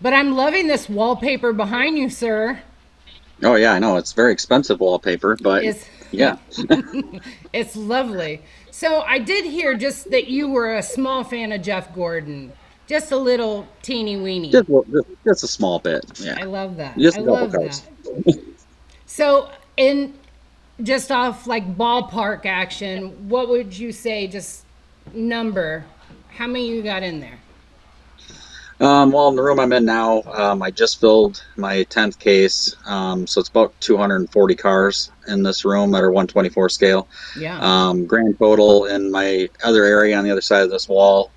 But I'm loving this wallpaper behind you, sir. Oh yeah, I know it's very expensive wallpaper, but It's yeah. it's lovely. So I did hear just that you were a small fan of Jeff Gordon. Just a little teeny weeny. Just a small bit. Yeah, I love that. just I a couple love cars. that. So in just off like ballpark action, what would you say just number? How many you got in there? Well, in the room I'm in now, I just filled my 10th case, so it's about 240 cars in this room at our 124 scale. Yeah. Grand total in my other area on the other side of this wall,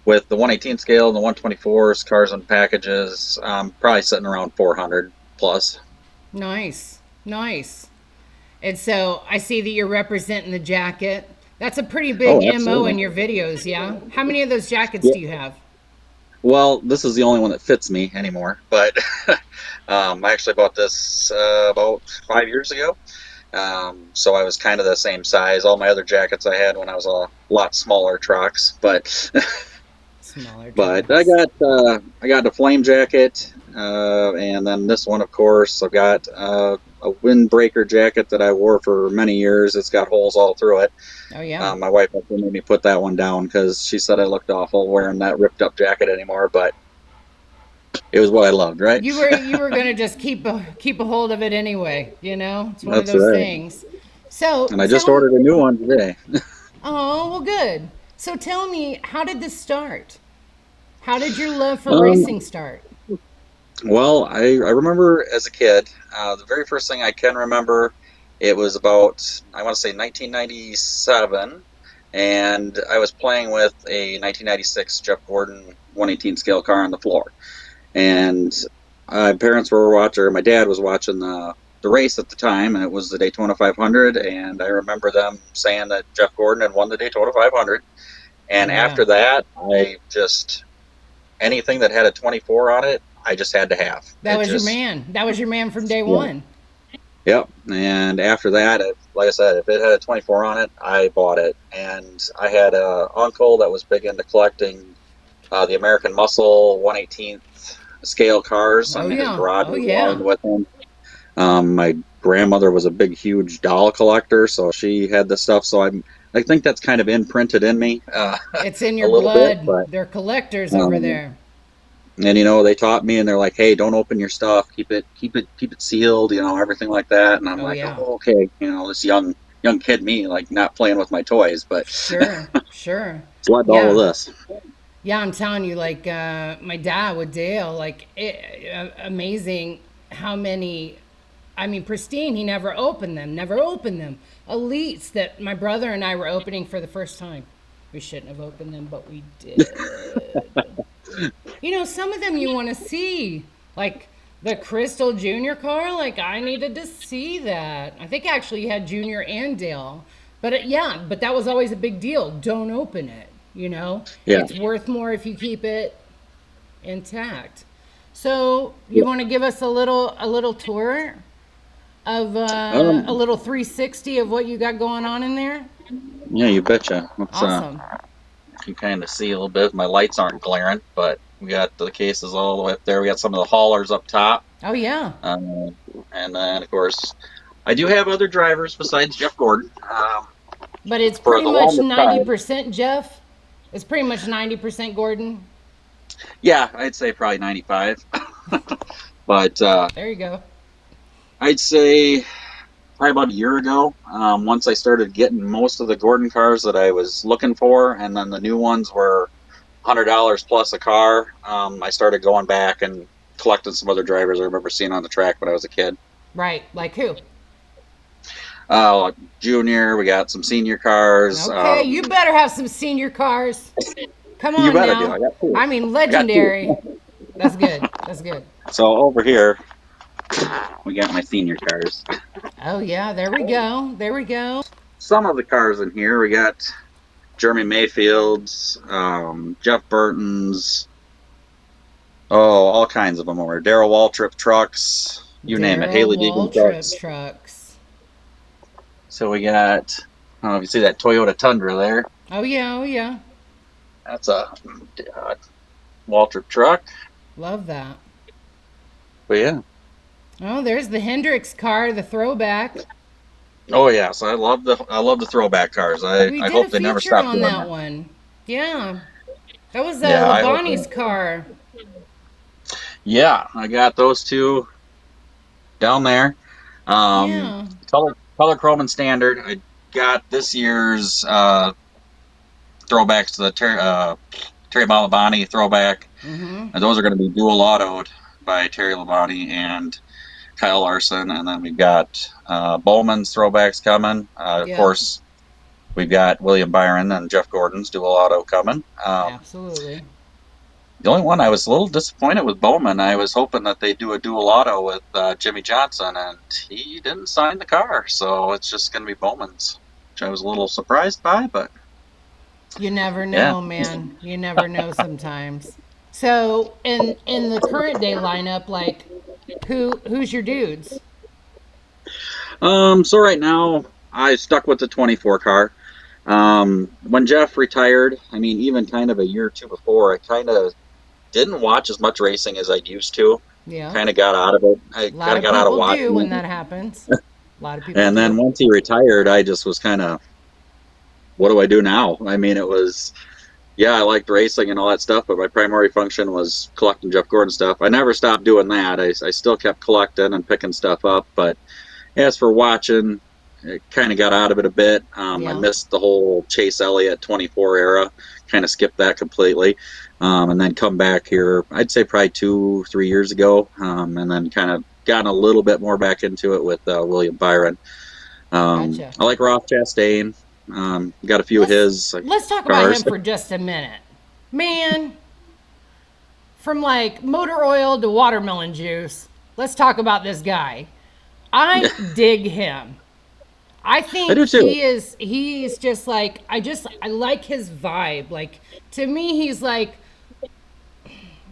with the 118 scale and the 124s, cars and packages, probably sitting around 400 plus. Nice. Nice. And so I see that you're representing the jacket. That's a pretty big Oh, MO in absolutely. your videos, yeah? How many of those jackets Yeah. do you have? Well, this is the only one that fits me anymore, but I actually bought this about 5 years ago. So I was kind of the same size. All my other jackets I had when I was a lot smaller trucks, but Smaller but trucks. I got the flame jacket, and then this one, of course, I've got a windbreaker jacket that I wore for many years. It's got holes all through it. Oh, yeah. My wife actually made me put that one down because she said I looked awful wearing that ripped up jacket anymore, but it was what I loved, right? You were gonna just keep a hold of it anyway, you know? It's one of That's those right. things. So And I just tell ordered a new one today. oh well good. So tell me, how did this start? How did your love for Um, racing start? Well, I remember as a kid, the very first thing I can remember, it was about, I want to say 1997, and I was playing with a 1996 Jeff Gordon 118 scale car on the floor. And my parents were watching, or my dad was watching the race at the time, and it was the Daytona 500. And I remember them saying that Jeff Gordon had won the Daytona 500. Oh And yeah. after that, I just, anything that had a 24 on it, I just had to have. That It was your just, man. That was your man from day yeah. one. Yep. And after that, like I said, if it had a 24 on it, I bought it. And I had a uncle that was big into collecting the American Muscle 118th scale cars. I Oh mean, his yeah. garage Oh was lined yeah. with them. My grandmother was a big, huge doll collector, so she had the stuff. So I think that's kind of imprinted in me It's in a your little bit. blood. But They're collectors over um, there. and they taught me, and they're like, "Hey, don't open your stuff. Keep it sealed. Everything like that." And I'm Oh like, yeah. "Oh, okay." This young kid me, like not playing with my toys, but Sure. Sure. it's led to all Yeah. of this. Yeah, I'm telling you, like my dad with Dale, like amazing how many. I mean, pristine. He never opened them. Never opened them. Elites that my brother and I were opening for the first time. We shouldn't have opened them, but we did. You know, some of them you want to see, like the Crystal Junior car. Like I needed to see that. I think actually you had Junior and Dale, but yeah, but that was always a big deal. Don't open it. You know, Yeah. it's worth more if you keep it intact. So you Yeah. want to give us a little tour of a Um, little 360 of what you got going on in there? yeah, you betcha. Let's Awesome. you kind of see a little bit. My lights aren't glaring, but we got the cases all the way up there. We got some of the haulers up top, Oh yeah, and then of course I do have other drivers besides Jeff Gordon. but it's For pretty the much longest time, 90% Jeff. It's pretty much 90% Gordon. yeah, I'd say probably 95. But There you go. I'd say probably about a year ago, once I started getting most of the Gordon cars that I was looking for, and then the new ones were $100 plus a car, I started going back and collecting some other drivers I remember seeing on the track when I was a kid. Right, like who? Junior, we got some senior cars. Okay, you better have some senior cars. Come You on bet I do. I now. got two. I mean, I got two. legendary. That's good. That's good. So over here, we got my senior cars. Oh, yeah, there we go. There we go. Some of the cars in here, we got Jeremy Mayfield's, Jeff Burton's, oh, all kinds of them over. Daryl Waltrip trucks, you name it. Daryl Haley Deegan Waltrip trucks. trucks. So we got, I don't know if you see that Toyota Tundra there. Oh, yeah, oh, yeah. That's a Waltrip truck. Love that. But yeah. Oh, there's the Hendrix car, the throwback. Oh yeah, so I love the throwback cars. I We I did a hope they never feature stop on doing that that. one. Yeah. That was Yeah, I hope Labani's they. car. Yeah, I got those two down there. Um, Yeah. color chrome and standard. I got this year's throwbacks to the Terry Malabani throwback. Mm-hmm. And those are going to be dual autoed by Terry Labonte and Kyle Larson. And then we've got Bowman's throwbacks coming. Of Yep. course, we've got William Byron and Jeff Gordon's dual auto coming. Absolutely. The only one I was a little disappointed with Bowman. I was hoping that they do a dual auto with Jimmy Johnson, and he didn't sign the car, so it's just going to be Bowman's, which I was a little surprised by. But You never yeah, know, man. You never know sometimes. So in the current day lineup, like who's your dudes? so right now I stuck with the 24 car. When Jeff retired, I mean, even kind of a year or two before, I kind of didn't watch as much racing as I used to. Yeah. Kind of got out of it. I A lot kind of of got out of people do watching when it. that happens. A lot of people And then do. once he retired, I just was kind of, what do I do now? I mean, it was, yeah, I liked racing and all that stuff, but my primary function was collecting Jeff Gordon stuff. I never stopped doing that. I still kept collecting and picking stuff up, but as for watching, I kind of got out of it a bit. I Yeah. missed the whole Chase Elliott 24 era, kind of skipped that completely. And then come back here, I'd say probably 2, 3 years ago, and then kind of gotten a little bit more back into it with William Byron. Gotcha. I like Ross Chastain. Got a few of Let's his let's talk about cars. him for just a minute. Man, from like motor oil to watermelon juice. Let's talk about this guy. I dig him. I I think do too. he's just like I like his vibe. Like to me he's like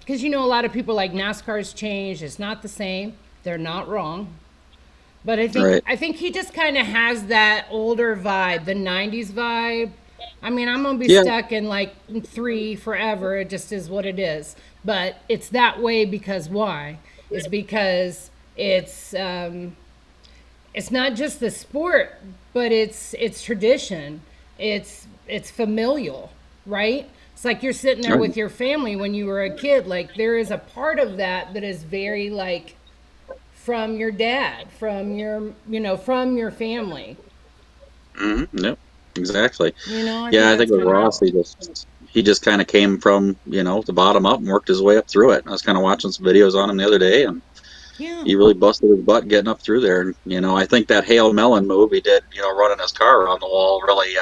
cuz you know a lot of people like NASCAR's changed. It's not the same. They're not wrong. But Right. I think he just kind of has that older vibe, the 90s vibe. I mean, I'm going to be Yeah. stuck in like 3 forever. It just is what it is. But it's that way because why? Is because it's not just the sport, but it's tradition. It's familial, right? It's like you're sitting there Right. with your family when you were a kid. Like there is a part of that that is very like from your dad, from your, from your family. Yep. Exactly. I think Yeah, I think that's with kind of Ross, cool. he just kind of came from the bottom up and worked his way up through it. I was kind of watching some videos on him the other day, and Yeah. he really busted his butt getting up through there. And I think that Hale Mellon move he did, running his car around the wall, really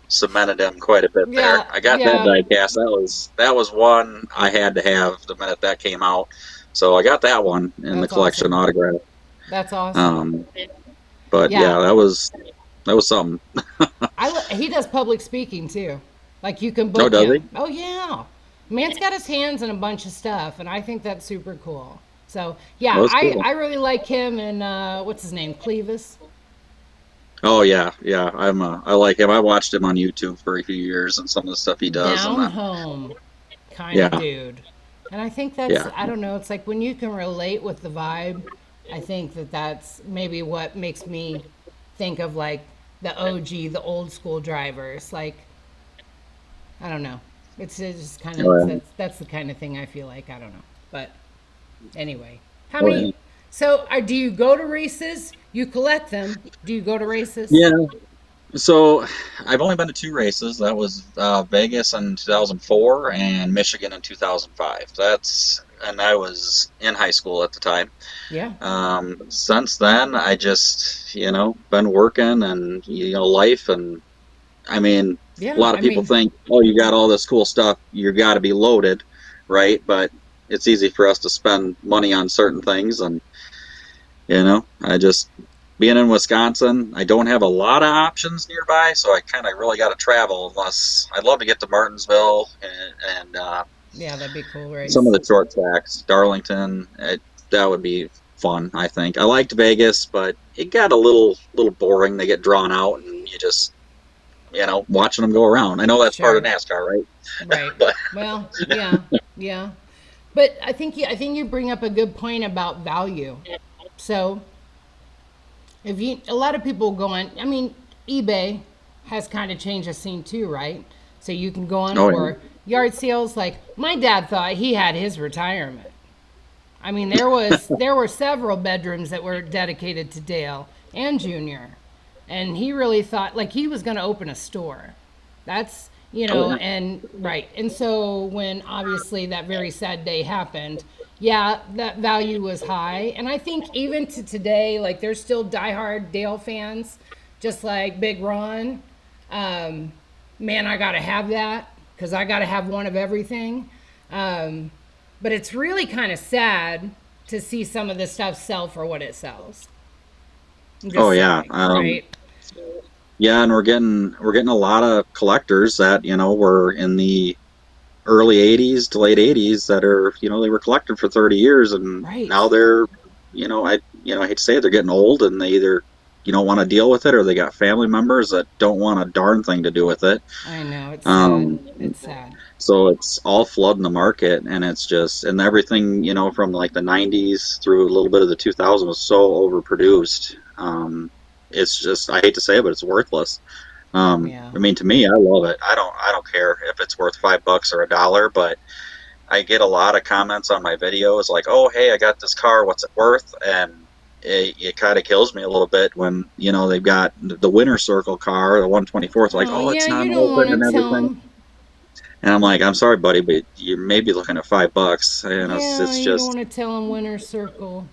cemented him quite a bit there. Yeah. I got that Yeah. diecast. That was one I had to have the minute that came out. So I got that one in the That's collection awesome. autograph. That's awesome. Um, but Yeah. yeah, that was something. He does public speaking too. Like you can Oh, book does he? him. Oh yeah. Man's got his hands in a bunch of stuff and I think that's super cool. So, That yeah, was cool. I really like him and what's his name? Clevis. Oh yeah, yeah. I like him. I watched him on YouTube for a few years and some of the stuff he does, and Down then home kind of yeah, dude. And I think that's, yeah, I don't know, it's like when you can relate with the vibe, I think that that's maybe what makes me think of like the OG, the old school drivers. Like, I don't know. It's just kind of, oh yeah, that's the kind of thing I feel like. I don't know. But anyway, how oh yeah. many, so do you go to races? You collect them. Do you go to races? Yeah. So I've only been to two races. That was Vegas in 2004 and Michigan in 2005. And I was in high school at the time. Yeah. Since then, I just been working and life, and I mean, a Yeah. lot of I people mean, think, oh, you got all this cool stuff, you got to be loaded, right? But it's easy for us to spend money on certain things, and I just being in Wisconsin, I don't have a lot of options nearby, so I kind of really got to travel. Unless I'd love to get to Martinsville and yeah, that'd be a cool some of race. the short tracks, Darlington. That would be fun. I think I liked Vegas, but it got a little boring. They get drawn out, and you just watching them go around. I know that's part of Sure. NASCAR, right? Right. But Well, yeah. Yeah. But I think you bring up a good point about value. So if you a lot of people go on, I mean, eBay has kind of changed the scene too, right? So you can go on Oh yeah. for yard sales. Like my dad thought he had his retirement. I mean, there were several bedrooms that were dedicated to Dale and Junior, and he really thought like he was going to open a store. That's Oh yeah. and right. And so when obviously that very sad day happened, yeah, that value was high. And I think even to today, like there's still diehard Dale fans, just like Big Ron. Um, Man, I gotta have that because I gotta have one of everything. Um, but it's really kind of sad to see some of this stuff sell for what it sells. I'm Oh just yeah. saying, right? Yeah, and we're getting a lot of collectors that, were in the early 80s to late 80s that are, they were collecting for 30 years and now Right. they're, I hate to say it, they're getting old and they either, want to deal with it or they got family members that don't want a darn thing to do with it. I know it's sad. Um, It's sad. so it's all flooding the market and it's just, and everything, from like the 90s through a little bit of the 2000s was so overproduced. It's just, I hate to say it, but it's worthless. Yeah. I mean, to me, I love it. I don't care if it's worth $5 or $1, but I get a lot of comments on my videos like, "Oh, hey, I got this car. What's it worth?" And it kind of kills me a little bit when they've got the winner circle car, the 124th. It's like, Oh "Oh, yeah, it's not you don't open and want to tell everything." them. And I'm like, "I'm sorry, buddy, but you're maybe looking at $5. Yeah, It's you don't just. want to tell them winner's circle.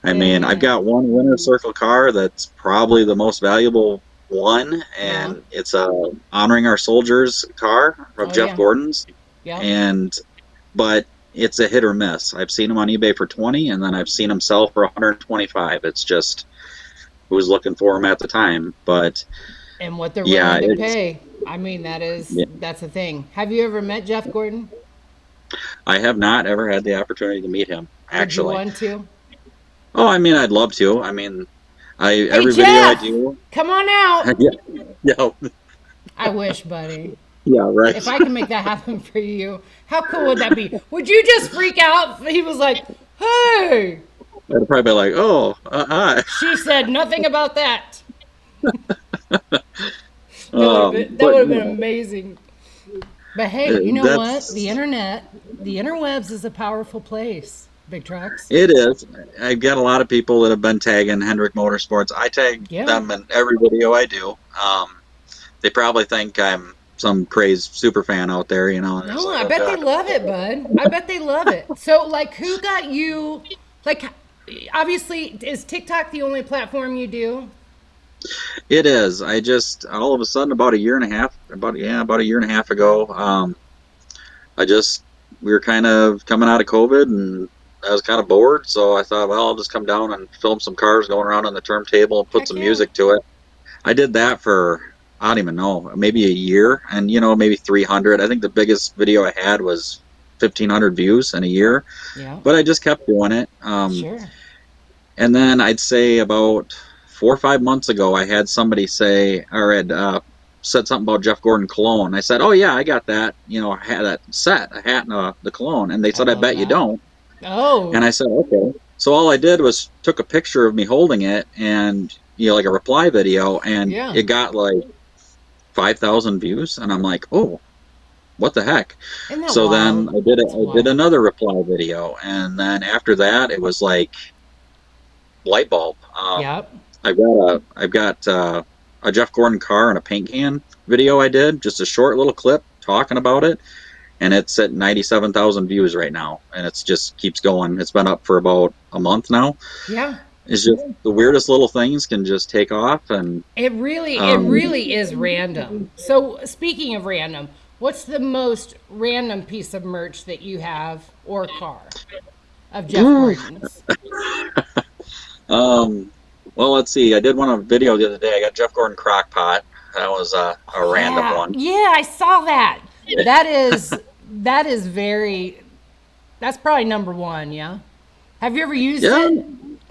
I mean, I've Yeah. got one winner circle car that's probably the most valuable one, Yeah. and it's a honoring our soldiers car of Oh Jeff yeah. Gordon's, Yep. and but it's a hit or miss. I've seen them on eBay for 20, and then I've seen them sell for 125. It's just who's looking for them at the time, but And what they're yeah, willing to it's. pay. I mean, Yeah, that's the thing. Have you ever met Jeff Gordon? I have not ever had the opportunity to meet him Would you actually. want to? Oh, I mean, I'd love to. I mean, I Hey every video I Jeff, do. come on out. Yeah, yeah, I wish, buddy. yeah, right. If I can make that happen for you, how cool would that be? Would you just freak out? He was like, "Hey," I'd probably be like, "Oh, hi." she said nothing about that. That But would have been amazing. But hey, you know what? The that's internet, the interwebs is a powerful place. Big trucks. it is. I've got a lot of people that have been tagging Hendrick Motorsports. I tag Yeah. them in every video I do. They probably think I'm some crazed super fan out there, and it's No, like, I oh bet they god. love it, bud. I bet they love it. So, like, who got you? Like, obviously, is TikTok the only platform you do? It is. I just all of a sudden about a year and a half, about a year and a half ago, I just we were kind of coming out of COVID and I was kind of bored, so I thought, well, I'll just come down and film some cars going around on the turntable and put Heck some yeah. music to it. I did that for I don't even know, maybe a year, and maybe 300. I think the biggest video I had was 1,500 views in a year, Yeah. but I just kept doing it. Sure. And then I'd say about 4 or 5 months ago, I had somebody say, or had said something about Jeff Gordon cologne. I said, "Oh yeah, I got that. I had that set, a hat and the cologne." And they I said, "I love bet you that. don't." Oh, And I said, "Okay." So all I did was took a picture of me holding it and like a reply video, and yeah. it got like 5,000 views, and I'm like, "Oh, what the heck?" Isn't that So then wild? I It's did wild. another reply video, and then after that, it was like light bulb. Yep. I've got a Jeff Gordon car and a paint can video I did, just a short little clip talking about it, and it's at 97,000 views right now, and it's just keeps going. It's been up for about a month now. Yeah. It's just the weirdest little things can just take off, and It um, really is random. So, speaking of random, what's the most random piece of merch that you have or car of Jeff Gordon's? um, well, let's see. I did one on video the other day. I got Jeff Gordon crock pot. That was a random Yeah. one. Yeah, I saw that. That is that is very that's probably number 1, yeah. Have you ever used Yeah, it?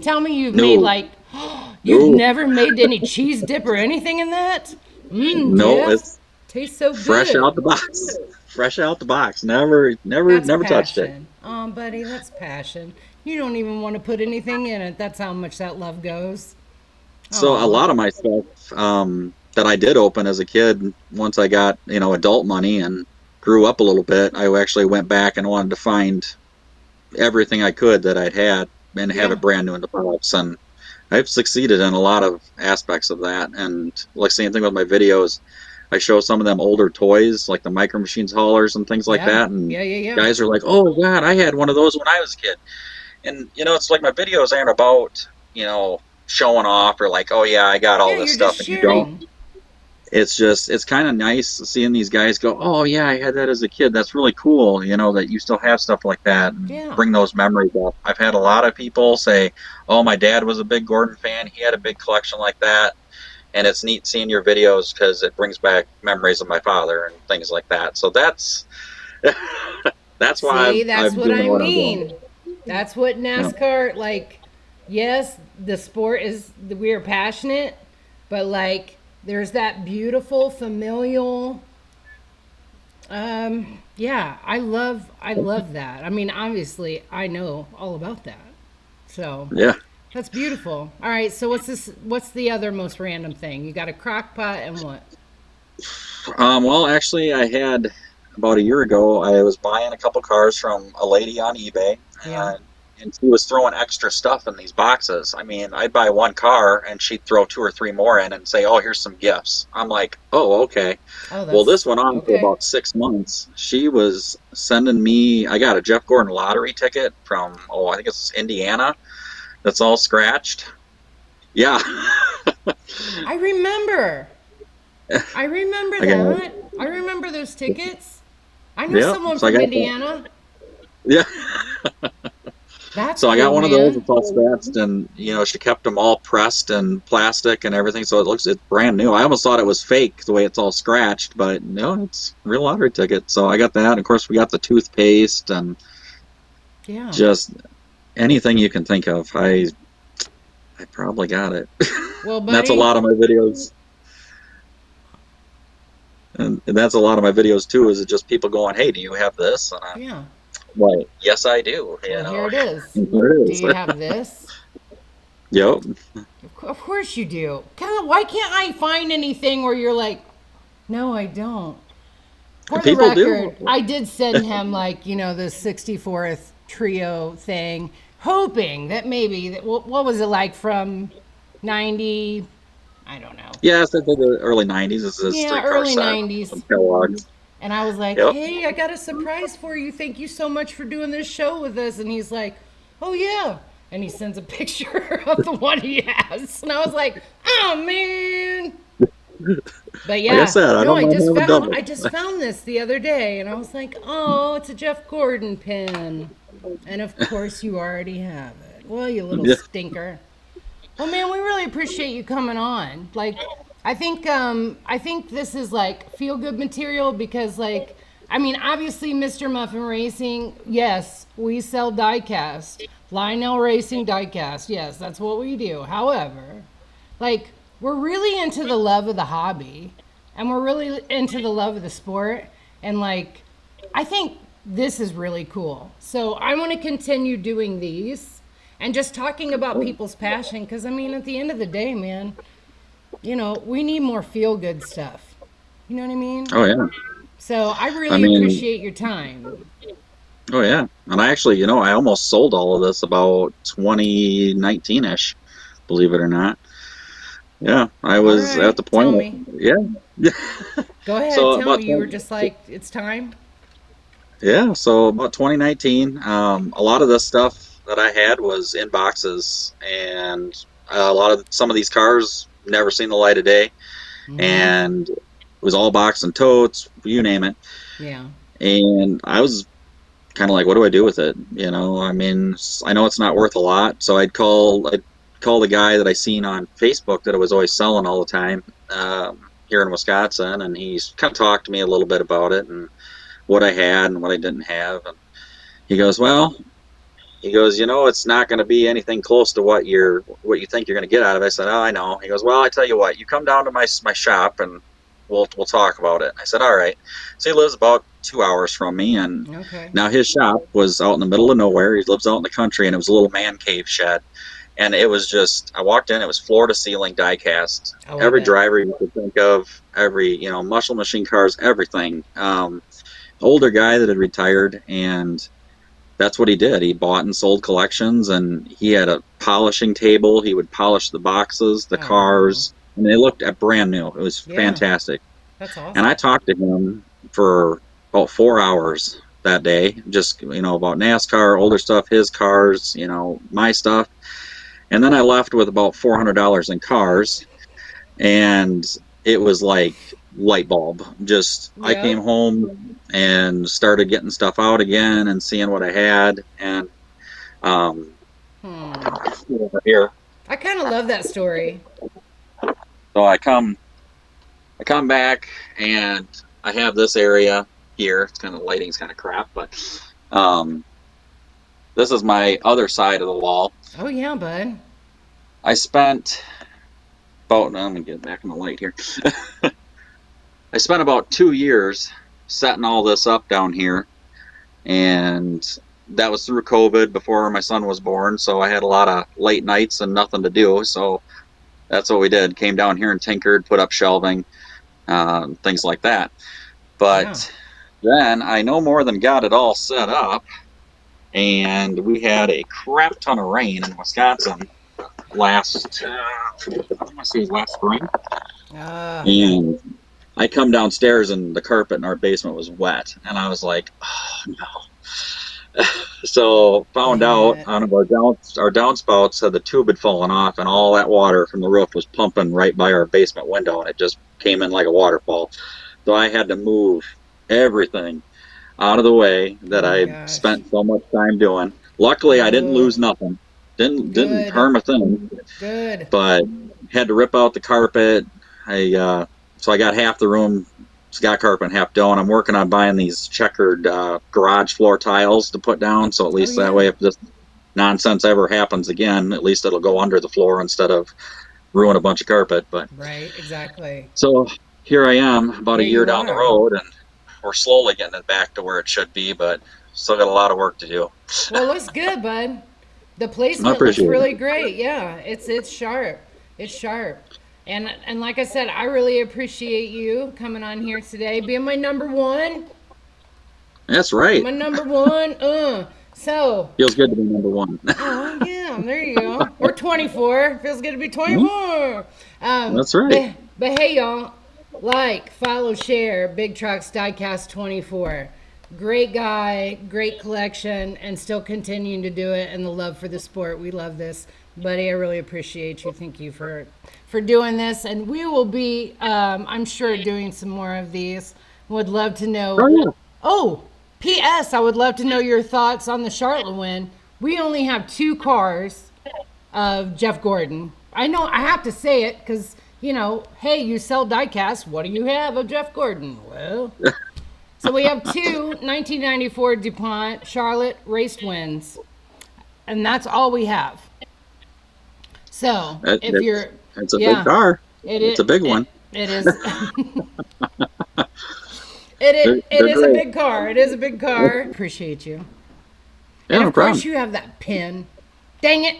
Tell me you've made no, like you've no, never made any cheese dip or anything in that? no. Jeff, It's tastes so fresh out good. the box. fresh out the box. Never, never, That's never touched it. passion. Oh, buddy, that's passion. You don't even want to put anything in it. That's how much that love goes. So a Oh, lot of my stuff that I did open as a kid, once I got, adult money and grew up a little bit, I actually went back and wanted to find everything I could that I'd had and have yeah. it brand new in the box. And I've succeeded in a lot of aspects of that. And like same thing with my videos, I show some of them older toys, like the Micro Machines haulers and things like Yeah. that. And Yeah, yeah, yeah. guys are like, "Oh God, I had one of those when I was a kid." And it's like my videos aren't about showing off or like, "Oh yeah, I got all Yeah, this you're just stuff," and you don't. sharing. It's just it's kind of nice seeing these guys go, "Oh yeah, I had that as a kid. That's really cool." That you still have stuff like that and Yeah. bring those memories up. I've had a lot of people say, "Oh, my dad was a big Gordon fan. He had a big collection like that." And it's neat seeing your videos because it brings back memories of my father and things like that. So that's why See, that's I'm what doing I what I'm doing. mean. That's what Yeah, NASCAR, like, yes, the sport is, we are passionate, but like, there's that beautiful familial, yeah, I love that. I mean, obviously, I know all about that. So, yeah. that's beautiful. All right, so what's the other most random thing? You got a crock pot and what? Well, actually, I had about a year ago. I was buying a couple cars from a lady on eBay, Yeah. and she was throwing extra stuff in these boxes. I mean, I'd buy one car, and she'd throw two or three more in and say, "Oh, here's some gifts." I'm like, "Oh, okay." Oh, Well, this that's went on for okay. about 6 months. She was sending me. I got a Jeff Gordon lottery ticket from, I think it's Indiana. That's all scratched. Yeah, I remember. I remember I got. that. I remember those tickets. I know Yeah, someone so I from got that. Indiana. Yeah. That's So I got cool, one of those. man. It's all scratched, and she kept them all pressed and plastic and everything, so it's brand new. I almost thought it was fake the way it's all scratched, but no, it's a real lottery ticket. So I got that. Of course, we got the toothpaste and Yeah. just anything you can think of. I probably got it. Well, And that's a buddy. lot of my videos, and that's a lot of my videos too. Is it just people going, "Hey, do you have this?" And I'm Yeah. like, "Yes, I do." Well, here it is. And there it Do is. you have this? Yep. Of course you do. God, why can't I find anything where you're like, no, I don't? For the People do. record, I did send him like the 64th trio thing, hoping that maybe what was it like from 90? I don't know. Yeah, it's the early '90s. This is Yeah, three-car early set 90s. from Kellogg's. And I was like, Yep. hey, I got a surprise for you. Thank you so much for doing this show with us. And he's like, oh, yeah. And he sends a picture of the one he has. And I was like, oh, man. But Like I yeah, said, I no, don't I mind just having found double. I just found this the other day and I was like, "Oh, it's a Jeff Gordon pin." And of course you already have it. Well, you little Yeah. stinker. Well, man, we really appreciate you coming on. Like, I think this is like feel good material because like I mean, obviously Mr. Muffin Racing, yes, we sell diecast. Lionel Racing diecast. Yes, that's what we do. However, like we're really into the love of the hobby and we're really into the love of the sport and like I think this is really cool. So I want to continue doing these and just talking about people's passion because I mean at the end of the day, man, we need more feel good stuff. You know what I mean? Oh yeah. So I I really mean, appreciate your time. oh yeah. And I actually, I almost sold all of this about 2019-ish, believe it or not. Yeah, I All was at right, the tell point. me. Yeah. Go ahead, So tell about me. You were 20, just like, it's time. yeah, so about 2019, a lot of the stuff that I had was in boxes, and a lot of some of these cars never seen the light of day, Mm-hmm. and it was all box and totes, you name it. Yeah. And I was kind of like, what do I do with it? I mean, I know it's not worth a lot, so I'd call the guy that I seen on Facebook that I was always selling all the time here in Wisconsin, and he's kind of talked to me a little bit about it and what I had and what I didn't have, and he goes, well. He goes, it's not going to be anything close to what you think you're going to get out of it. I said, oh, I know. He goes, well, I tell you what, you come down to my shop and we'll talk about it. I said, all right. So he lives about 2 hours from me, and Okay. now his shop was out in the middle of nowhere. He lives out in the country, and it was a little man cave shed. And it was just, I walked in, it was floor to ceiling diecast. I love Every it. driver you could think of, every, muscle machine cars, everything. Older guy that had retired, and that's what he did. He bought and sold collections, and he had a polishing table. He would polish the boxes, the Oh, cars, and they looked at brand new. It was yeah. fantastic. That's And I awesome. talked to him for about 4 hours that day, just about NASCAR, older stuff, his cars, my stuff. And then I left with about $400 in cars, and it was like light bulb. Just I came Yep. home and started getting stuff out again and seeing what I had, and um, Hmm. over here. I kind of love that story. So I come back and I have this area here. It's kind of lighting's kind of crap, but um, this is my other side of the wall. Oh, yeah, bud. I spent about. Let me get back in the light here. I spent about 2 years setting all this up down here, and that was through COVID before my son was born. So I had a lot of late nights and nothing to do. So that's what we did. Came down here and tinkered, put up shelving, things like that. Yeah. But then I no more than got it all set up, and we had a crap ton of rain in Wisconsin last, I want to say it was last spring, Ah, and I come downstairs and the carpet in our basement was wet, and I was like, oh no. So found dang out it. one of our downspouts had the tube had fallen off, and all that water from the roof was pumping right by our basement window, and it just came in like a waterfall. So I had to move everything out of the way Oh that my I gosh. spent so much time doing. Luckily, I didn't Oh, lose nothing. Didn't good. harm a thing, Good. but had to rip out the carpet. I so I got half the room. It's got carpet and half done. I'm working on buying these checkered garage floor tiles to put down, so at Oh, least that yeah. way, if this nonsense ever happens again, at least it'll go under the floor instead of ruin a bunch of carpet. But Right. Exactly. so here I am, about a Here year you down the are. road, and we're slowly getting it back to where it should be, but still got a lot of work to do. Well, it looks good, bud. The I placement looks appreciate really it. great. Yeah, it's sharp. It's sharp. And like I said, I really appreciate you coming on here today, being my number one. That's right. My number one. So, Feels good to be number one. oh yeah, there you go. Or 24. Feels good to be 24. That's right. But hey y'all, like, follow, share Big Trucks Diecast 24. Great guy, great collection, and still continuing to do it, and the love for the sport. We love this, buddy. I really appreciate you. Thank you for doing this, and we will be, I'm sure, doing some more of these. Would love to Oh know. yeah. Oh, P.S. I would love to know your thoughts on the Charlotte win. We only have two cars of Jeff Gordon. I know I have to say it because, hey, you sell diecast. What do you have of Jeff Gordon? Well, so we have two 1994 DuPont Charlotte race wins, and that's all we have. So It, if it's you're, it's a big yeah, car. it It's is. a big one. It is. It, They're, it, it they're is a great. big car. It is a big car. Appreciate you. Yeah, And no of course, problem. you have that pin. Dang it.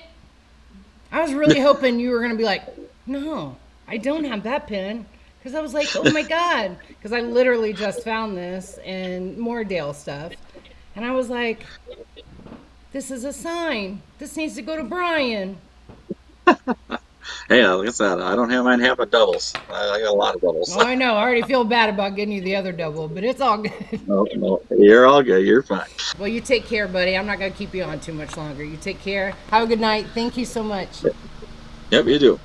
I was really hoping you were going to be like, no, I don't have that pin. Because I was like, oh my God. Because I literally just found this and more Dale stuff. And I was like, this is a sign. This needs to go to Brian. Hey, like I said, I don't have mine half of doubles. I got a lot of doubles. Oh, I know. I already feel bad about getting you the other double, but it's all good. No, no, you're all good. You're fine. Well, you take care, buddy. I'm not going to keep you on too much longer. You take care. Have a good night. Thank you so much. Yep, you do.